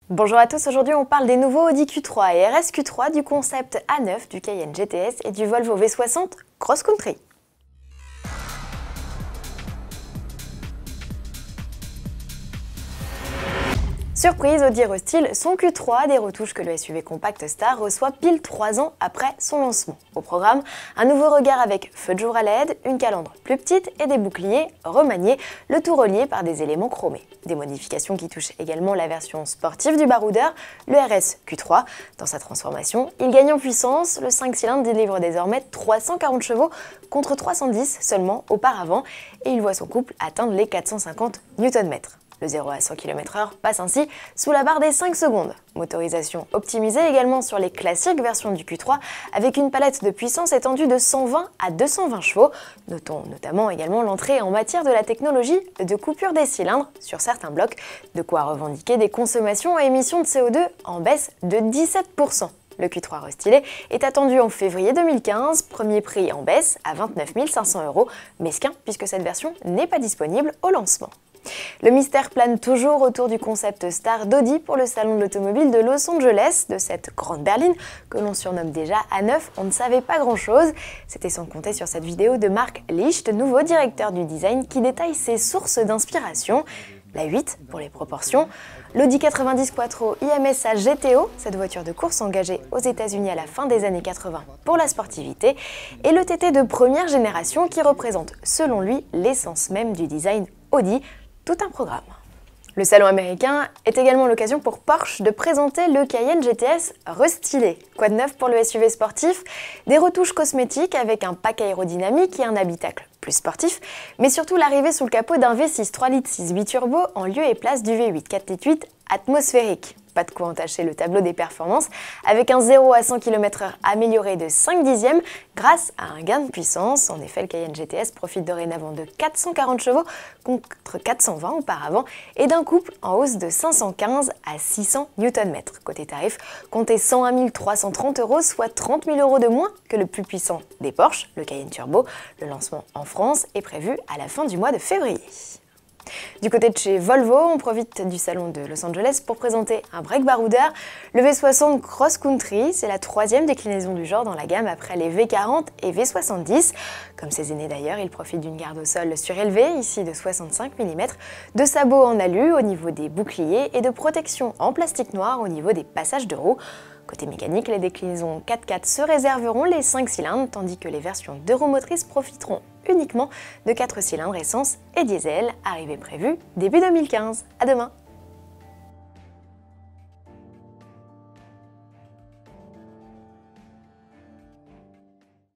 Bonjour à tous, aujourd'hui on parle des nouveaux Audi Q3 et RS Q3, du concept A9, du Cayenne GTS et du Volvo V60 Cross Country. Surprise, Audi restyle son Q3, des retouches que le SUV compact Star reçoit pile 3 ans après son lancement. Au programme, un nouveau regard avec feu de jour à LED, une calandre plus petite et des boucliers remaniés, le tout relié par des éléments chromés. Des modifications qui touchent également la version sportive du baroudeur, le RS Q3. Dans sa transformation, il gagne en puissance, le 5 cylindres délivre désormais 340 chevaux contre 310 seulement auparavant et il voit son couple atteindre les 450 Nm. Le 0 à 100 km/h passe ainsi sous la barre des 5 secondes. Motorisation optimisée également sur les classiques versions du Q3 avec une palette de puissance étendue de 120 à 220 chevaux. Notons notamment également l'entrée en matière de la technologie de coupure des cylindres sur certains blocs, de quoi revendiquer des consommations à émissions de CO2 en baisse de 17%. Le Q3 restylé est attendu en février 2015, premier prix en baisse à 29 500 €, mesquin puisque cette version n'est pas disponible au lancement. Le mystère plane toujours autour du concept Star d'Audi pour le salon de l'automobile de Los Angeles, de cette grande berline que l'on surnomme déjà A9, on ne savait pas grand chose. C'était sans compter sur cette vidéo de Marc Licht, nouveau directeur du design, qui détaille ses sources d'inspiration. La 8 pour les proportions, l'Audi 90 Quattro IMSA GTO, cette voiture de course engagée aux États-Unis à la fin des années 80 pour la sportivité, et le TT de première génération qui représente selon lui l'essence même du design Audi. Tout un programme. Le salon américain est également l'occasion pour Porsche de présenter le Cayenne GTS restylé. Quoi de neuf pour le SUV sportif? Des retouches cosmétiques avec un pack aérodynamique et un habitacle plus sportif, mais surtout l'arrivée sous le capot d'un V6 3 litres 6 biturbo en lieu et place du V8 4 litres 8 atmosphérique. Pas de quoi entacher le tableau des performances avec un 0 à 100 km/h amélioré de 5 dixièmes grâce à un gain de puissance. En effet, le Cayenne GTS profite dorénavant de 440 chevaux contre 420 auparavant et d'un couple en hausse de 515 à 600 Nm. Côté tarif, comptez 101 330 €, soit 30 000 € de moins que le plus puissant des Porsche, le Cayenne Turbo. Le lancement en France est prévu à la fin du mois de février. Du côté de chez Volvo, on profite du salon de Los Angeles pour présenter un break baroudeur. Le V60 Cross Country, c'est la troisième déclinaison du genre dans la gamme après les V40 et V70. Comme ses aînés d'ailleurs, il profite d'une garde au sol surélevée, ici de 65 mm, de sabots en alu au niveau des boucliers et de protection en plastique noir au niveau des passages de roues. Côté mécanique, les déclinaisons 4x4 se réserveront les 5 cylindres, tandis que les versions d'Euromotrice profiteront uniquement de 4 cylindres essence et diesel, arrivée prévue début 2015. À demain!